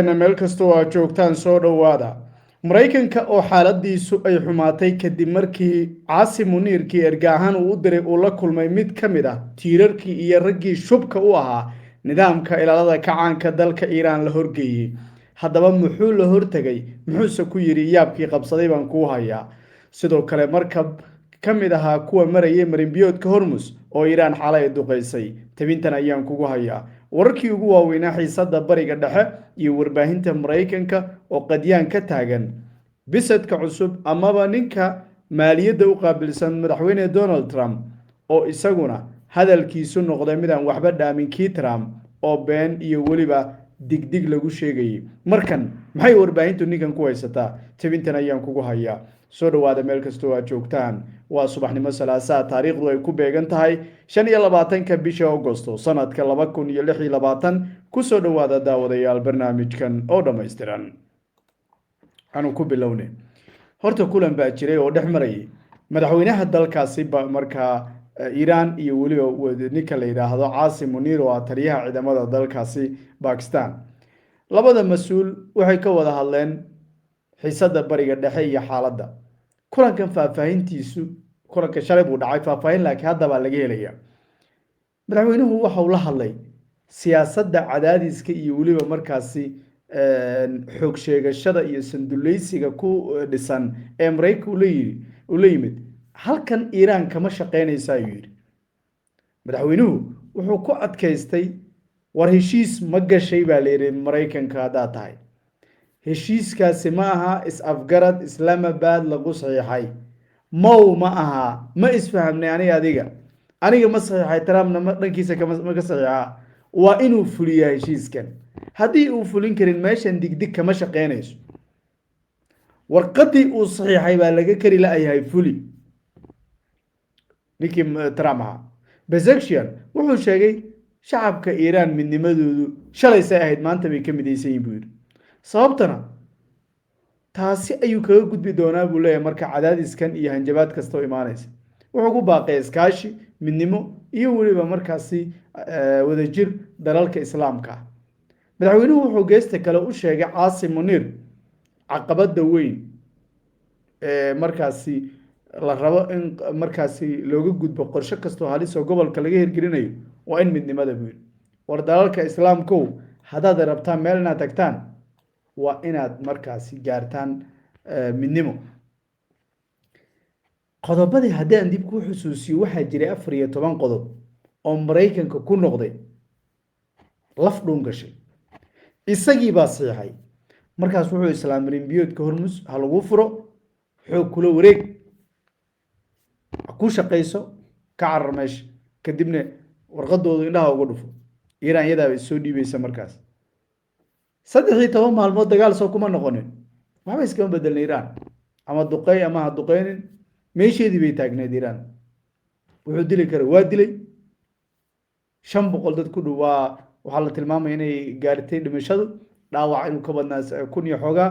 meel kasta oo aad joogtaan soo dhowaada. Maraykanka oo xaaladiisu ay xumaatay kadib markii Caasim Muniirkii erga ahaan uu u diray uu la kulmay mid ka mid ah tiirarkii iyo raggii shubka u ahaa nidaamka ilaalada kacaanka dalka Iiraan la horgeeyey. Haddaba muxuu la hortagay? Muxuuse ku yidhi yaabkii qabsaday baan kuu hayaa. Sidoo kale markab ka mid ahaa kuwa marayay marinbiyoodka Hormuz oo Iiraan xalay ay duqeysay. Tabintan ayaan kugu hayaa. Wararkii ugu waaweynaa xiisadda Bariga Dhexe iyo warbaahinta Maraykanka oo qadyaan ka taagan bisadka cusub amaba ninka maaliyadda u qaabilsan madaxweyne Donald Trump oo isaguna hadalkiisu noqday mid aan waxba dhaamin kii Trump oo been iyo weliba digdig lagu sheegayay. Markan maxay warbaahintu ninkan ku haysataa? Tabintan ayaan kugu hayaa. soo dhawaada meel kastoo aad joogtaan. waa subaxnimo Salaasaa, taariikhdu ay ku beegan tahay 25 bisha Agoosto sanadka 2026. ku soo dhawaada daawadayaal barnaamijkan oo dhammaystiran. anu ku bilownay horta kulan baa jiray oo dhex marayay madaxweynaha dalkaasi markaa Iiraan iyo weliba ninka la yiraahdo Caasim Muniir oo taliyaha ciidamada dalkaasi Pakistan. labada mas'uul waxay ka wada hadleen xiisadda Bariga Dhexe iyo xaaladda. kulankan faahfaahintiisu kulanka shalay buu dhacay, faahfaahin laakiin hadda baa laga helayaa. madaxweynuhu waxa uu la hadlay siyaasadda cadaadiska iyo weliba markaasi xoog sheegashada iyo sanduleysiga ku dhisan ee Maraykanku uu la yimid halkan Iiraan kama shaqeynaysa ayuu yidhi. madaxweynuhu wuxuu ku adkaystay war heshiis ma gashay baa la yidhi Maraykanka haddaad tahay. heshiiskaasi ma aha is-afgarad Islamabad lagu saxiixay. ma aha ma isfahamnay aniga ma saxiixay, Trumpna dhankiisa ma ka saxiixa. waa inuu fuliyaa heshiiskan. haddii uu fulin karin meeshan digdig kama shaqeynayso. warqadii uu saxiixay baa laga kari la'yahay fuli. ninkii Trump ahaa Pezeshkian wuxuu sheegay shacabka Iiraan midnimadoodu shalay say ahayd maanta bay ka midaysan yihiin buu yidhi. sababtana taasi ayuu kaga gudbi doonaa buu leeyahay marka cadaadiskan iyo hanjabaad kasta oo imaanaysa. wuxuu ku baaqay iskaashi, midnimo iyo weliba markaasi wadajir dalalka islaamka ah. madaxweynuhu wuxuu geesta kale u sheegay Caasim Muniir caqabada weyn ee markaasi la rabo in markaasi looga gudbo qorshe kastoo halis oo gobolka laga hirgelinayo waa in midnimada buu yidhi. war dalalka islaamkow haddaad rabtaan meel inaad tagtaan waa inaad markaasi gaartaan midnimo. qodobadii haddii aan dib ku xusuusiyo waxaa jiray 14 qodob oo Maraykanka ku noqday laf dhuun gashay. isagii baa saxiixay. markaas wuxuu islaamay biyoodka Hormuz ha lagu furo, xoog kula wareeg, ku shaqeyso, ka carar meesha, kadibna warqadoodu indhaha uga dhufo. Iiraan iyadaaba soo dhiibaysa markaas. 13 maalmood dagaal soo kuma noqonin. waxba iskama bedelin Iiraan. ama duqeey ama ha duqeynin, meesheedii bay taagneed Iiraan. wuxuu dili kara waa dilay. 500 dad ku dhow waxaa la tilmaamay inay gaartay dhimashadu, dhaawac inuu ka badnaa 1000 iyo xoogaa.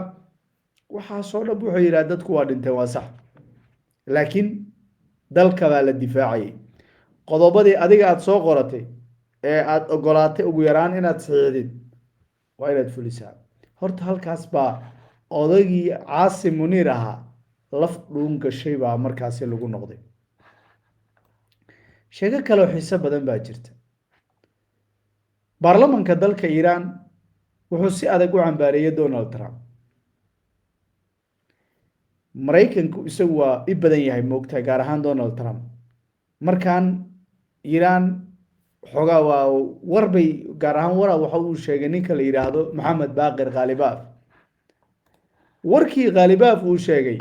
waxaasoo dhan wuxuu yidhaha dadku waa dhinteen, waa sax, laakiin dalka baa la difaacayay. qodobadii adiga aad soo qoratay ee aad ogolaatay ugu yaraan inaad saxiixdid waa inaad fulisaa. horta halkaas baa odaygii Caasim Muniir ahaa laf dhuun gashay baa markaasi lagu noqday. sheego kale oo xiiso badan baa jirta. baarlamaanka dalka Iiraan wuxuu si adag u cambaareeyay Donald Trump. Maraykanku isagu waa i badan yahay moogtaa, gaar ahaan Donald Trump. markaan Iiraan xogaa waa warbay gaar ahaan waxa uu sheegay ninka la yiraahdo Mohammed Baqir Ghalibaf. warkii Ghalibaf uu sheegay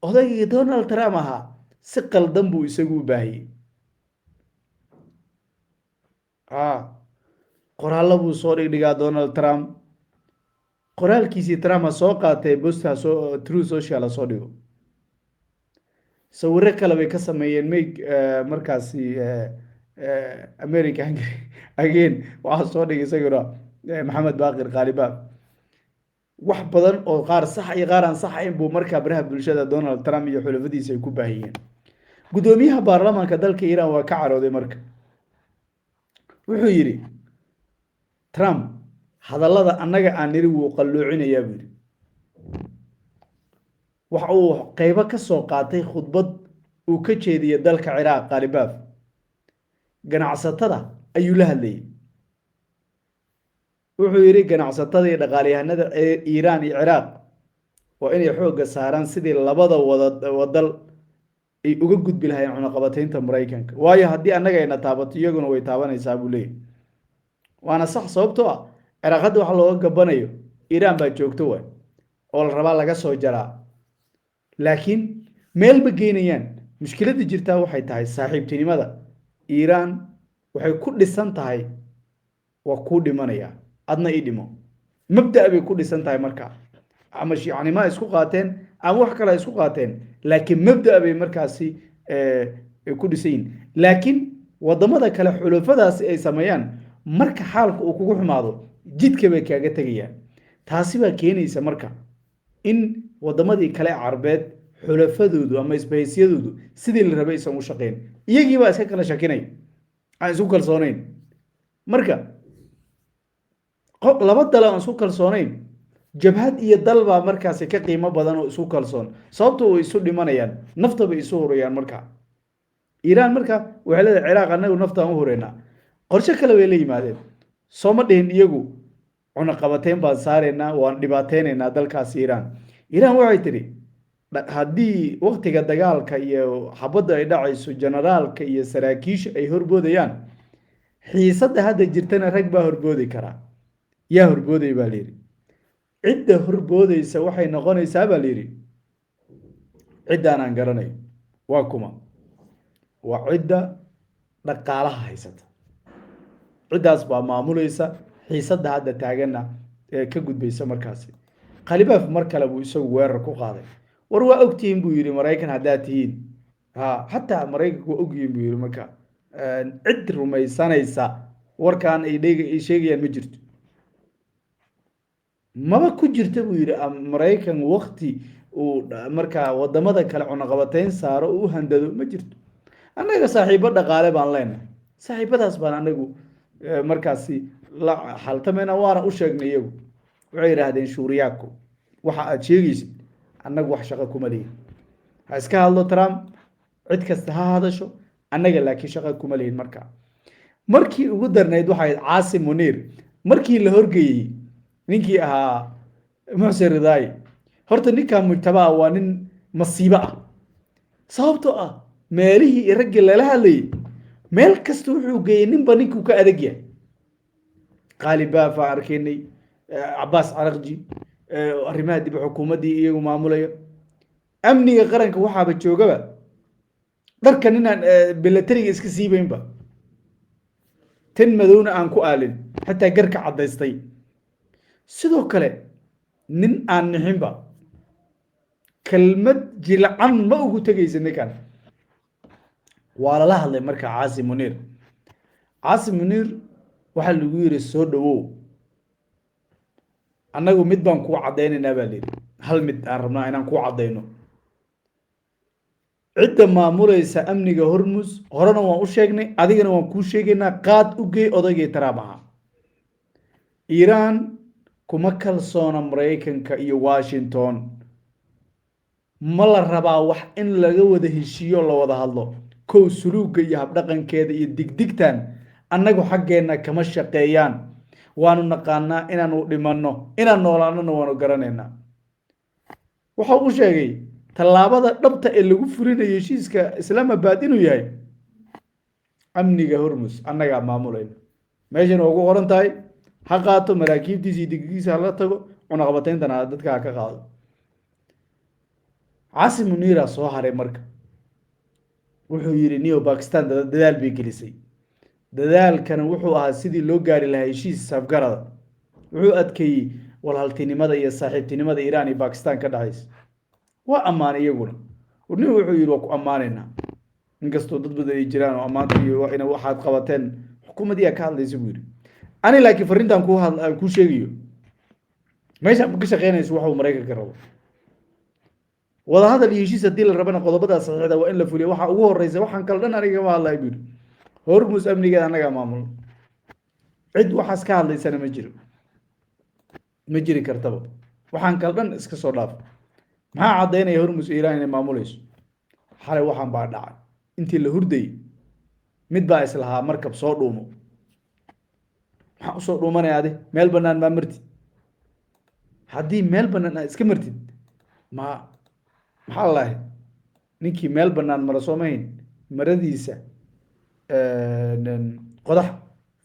odaygii Donald Trump ahaa si qaldan buu isagu u baahiyay. qoraallo buu soo dhigdhigaa Donald Trump. qoraalkiisii Trump soo qaatay posta True Social soo dhigo. sawirro kale bay ka sameeyeen markaasi America again waxa soo dhigay isaguna Mohammed Baqir Ghalibaf. wax badan oo qaar sax iyo qaar aan sax ahayn buu markaa baraha bulshada Donald Trump iyo xulafadiisa ay ku baahiyeen. gudoomiyaha baarlamaanka dalka Iiraan waa ka carooday marka. wuxuu yidhi Trump hadallada annaga aan niri wuu qalloocinayaa buu yidhi waxa uu qaybo ka soo qaatay khudbad uu ka jeediyey dalka ciraaq qaalibaaf ganacsatada ayuu la hadlayay wuxuu yidhi ganacsatada iyo dhaqaalyahanada iiraan iyo ciraaq waa inay xoogga saaraan sidii labada wadal ay uga gudbi lahayn cunaqabataynta maraykanka waayo haddii annaga ayna taabato iyaguna way taabanaysaa buu leeyahy waana sax sababtoo ah ciraaq hadda waxa looga gabanayo iiraan baa joogto waay oo la rabaa laga soo jaraa laakiin meel ma geynayaan mushkiladda jirtaa waxay tahay saaxiibtinimada iiraan waxay ku dhisan tahay waa kuu dhimanaya adna ii dhimo mabda' bay ku dhisan tahay markaa ama shiicnimo isku qaateen ama wax kale isku qaateen laakiin mabda' bay markaasi ku dhisan yihin laakiin wadamada kale xulufadaasi ay sameeyaan marka xaalka uu kugu xumaado jidka bay kaaga tegayaan taasi baa keenaysa marka in wadamadii kale carbeed xulafadoodu ama isbahaysiyadoodu sidii la rabay aysan u shaqeyn iyagii baa iska kala shakinay aan isku kalsoonayn marka laba dal aan isku kalsoonayn jabhad iyo dal baa markaasi ka qiimo badan oo isku kalsoon sababtoo way isu dhimanayaan nafta bay isu hurayaan marka iiraan marka waxay leedahay ciraaq annagu naftaan u hureynaa qorshe kale way la yimaadeen sooma dhihin iyagu cunaqabateyn baan saaraynaa waan dhibaateynaynaa dalkaas iiraan waxay tidhi haddii waktiga dagaalka iyo xabadda ay dhacayso generaalka iyo saraakiisha ay horboodayaan xiisadda hadda jirtana rag baa horboodi karaa yaa horbooday baa layidhi cidda horboodaysa waxay noqonaysaa baa layidhi ciddaanaan garanayo waa kuma waa cidda dhaqaalaha haysata ciddaas baa maamulaysa xiisadda hadda taaganna ee ka gudbaysa markaasi khalibaaf mar kale buu isagu weerar ku qaaday war waa ogtihiin buu yidhi maraykan haddaad tihiin xataa maraykanku waa ogyihiin buu yidhi marka cid rumaysanaysa warkaan ay sheegayaan ma jirto maba ku jirta buu yidhi maraykan wakti uu markaa wadamada kale cunaqabateyn saaro oo u handado ma jirto annaga saaxiibo dhaqaale baan leenahay saaxiibadaas baan anagu markaasi la xaltamayna waana u sheegnay iyagu waxay yidhaahdeen shuuriyaadku waxa aad sheegaysid annagu wax shaqo kuma lihin ha iska hadlo Trump cid kasta ha hadasho annaga laakiin shaqo kuma lihin markii ugu darnayd waxay Caasim Muniir markii la horgeeyay ninkii ahaa Muxsin Ridaay horta ninka mujtabaa waa nin masiibo ah sababtoo ah meelihii ragga lala hadlayay meel kasta wuxuu geeyay ninba ninkuu ka adag yahay qaalibaaf arkaynay Cabbaas Araqji arrimaha dib xukuumadii iyagu maamulaya amniga qaranka waxaaba joogaba dharka ninaan bilatariga iska siibaynba tan madowna aan ku aalin xataa garka cadaystay sidoo kale nin aan nixinba kelmad jilcan ma ugu tagaysa ninkan waa lala hadlay marka Caasim Muniir waxaa lagu yiri soo dhawow annagu mid baan ku cadeynaynaa baa leeyahay hal mid aan rabnaa inaan ku cadeyno cidda maamulaysa amniga Hormuz horena waan u sheegnay adigana waan kuu sheegaynaa qaad u geey odaygii Trump ahaa Iiraan kuma kalsoona Maraykanka iyo Washington ma la rabaa wax in laga wada heshiiyo la wada hadlo kow suluuga iyo habdhaqankeeda iyo digdigtan annagu xaggeena kama shaqeeyaan waanu naqaanaa inaanu dhimanno inaan noolaanana waanu garanaynaa waxa uu sheegay tallaabada dhabta ee lagu furinayo heshiiska Islaamabad inuu yahay amniga Hormuz annaga maamulayna meeshan ugu qoran tahay ha qaato maraakiibtiisa digdigiisa la tago cunaqabateyntana dadka ka qaado Caasim Muniir soo haray marka wuxuu yiri New Pakistan dadaal bay gelisay dadaalkana wuxuu ahaa sidii loo gaari lahaa heshiis safgarada wuxuu adkeeyay walaaltinimada iyo saaxiibtinimada Iiraan iyo Pakistan ka dhaxaysa waa ammaan iyaguna wuxuu yiri waa ku ammaanayna inkastoo dad badan ay jiraan oo ammaanta iyo in waxaad qabateen xukuumadii ka hadlaysa buu yiri ani laakiin fariintan ku sheegayo meesha ka shaqeynayso waxa uu Maraykanka rabo wada hadal iyo heshiis hadii la rabana qodobada saxiixda waa in la fuliyo waxa ugu horeysa waxaan kala dhan aniga ma hadlay buu Hormuz amnigeeda anaga maamul cid waxaas ka hadlaysana ma jiro ma jiri kartaba waxaan kala dhan iska soo dhaaf maxaa caddaynaya hormus iiraan inay maamulayso xalay waxaan baa dhacay intii la hurdayay mid baa islahaa markab soo dhuumo maxaa usoo dhuumanaya adi meel banaan maa martid haddii meel banaan aad iska martid ma maxaa lahay ninkii meel banaan mara soo mahayn maradiisa qodax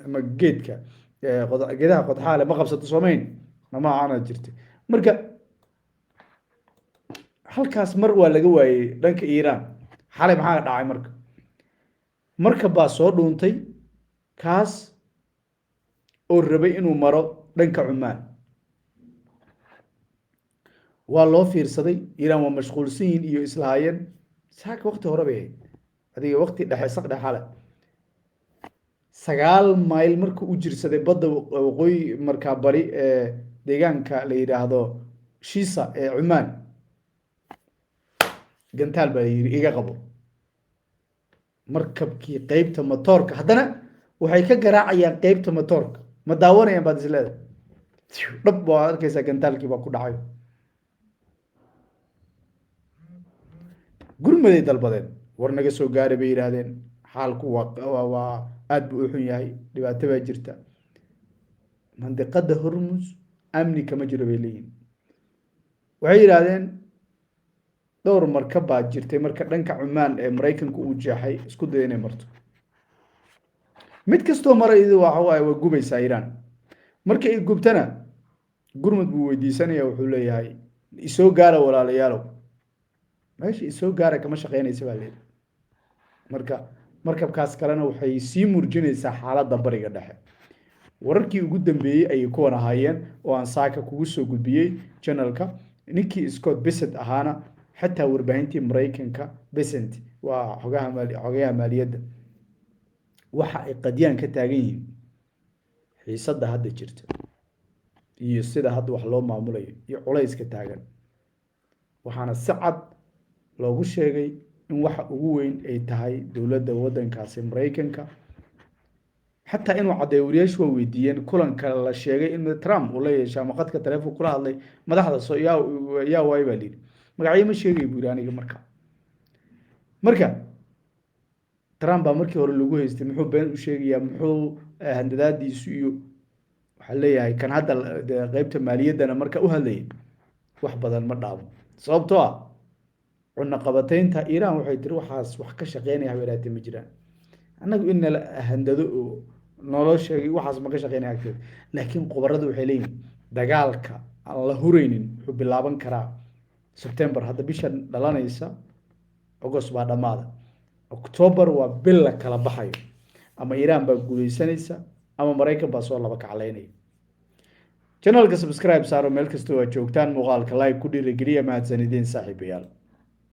ama geedka geedaha qodxaale ma qabsato soo mahayn ama aana jirta marka halkaas mar waa laga waayey dhanka iiraan xalay maxaa dhacay marka baa soo dhuuntay kaas oo rabay inuu maro dhanka cumaan waa loo fiirsaday iiraan waa mashquulsan yihiin iyo islahaayeen saaka waqti hore bay ahayd adiga waqti dhexe saq dhexale 9 mayl marka u jirsaday badda waqooyi markaa bari ee deegaanka la yidhaahdo shiisa ee cumaan gantaal baa yidhi iga qabo markabkii qeybta matoorka haddana waxay ka garaacayaan qeybta matoorka ma daawanayaan baad isleeda dhab baa arkaysaa gantaalkii baa ku dhacay gurmaday dalbadeen war naga soo gaaray bay yidhaahdeen xaalku waa aad buu u xun yahay dhibaato baa jirta mandiqada hormus amni kama jiro bay leeyihin waxay yidhaahdeen dhowr markab baa jirtay marka dhanka cumaan ee maraykanku uu jeexay isku daya inay marto mid kastoo maraydu waxa waaye waa gubaysaa iiraan marka ay gubtana gurmud buu weydiisanaya wuxuu leeyahay isoo gaara walaalayaalow meesha isoo gaara kama shaqeynaysa baa leeyahay marka markabkaas kalena waxay sii murjinaysaa xaaladda bariga dhexe wararkii ugu dambeeyey ayay kuwan ahaayeen oo aan saaka kugu soo gudbiyey channelka ninkii Scott Bessent ahaana xataa warbaahintii Mareykanka Bessent waa xogaha maaliyadda waxa ay qadiyaan ka taagan yihiin xiisadda hadda jirta iyo sida hadda wax loo maamulayo iyo culayska taagan waxaana si cad loogu sheegay in waxa ugu weyn ay tahay dowladda waddankaasi Mareykanka xataa inuu caddeeyo wariyaashu waa weydiiyeen kulanka la sheegay in Trump uu la yeeshay ama qadka telefoon kula hadlay madaxda soo yaa waay baa liid magacyo ma sheegay buu aniga marka Trump baa markii hore lagu haystay muxuu been u sheegayaa muxuu handadaadiisu iyo waxa leeyahay kan hadda qaybta maaliyaddana marka u hadlayay wax badan ma dhaabo sababtoo ah cunna qabataynta Iiraan waxay tiri waxaas wax ka shaqeynaya habeeraatay ma jiraan annagu in la handado oo nolol sheegay waxaas ma ka shaqeynaya agteed laakiin qobaradu waxay leeyihiin dagaalka aan la huraynin wuxuu bilaaban karaa September hadda bisha dhalanaysa August baa dhamaada October waa bil la kala baxayo ama Iiraan baa guuleysanaysa ama Mareykan baa soo laba kacleynaya channelka subscribe saaro meel kasta oo joogtaan muuqaalka like ku dhiirigeliya mahadsanidin saaxiibayaal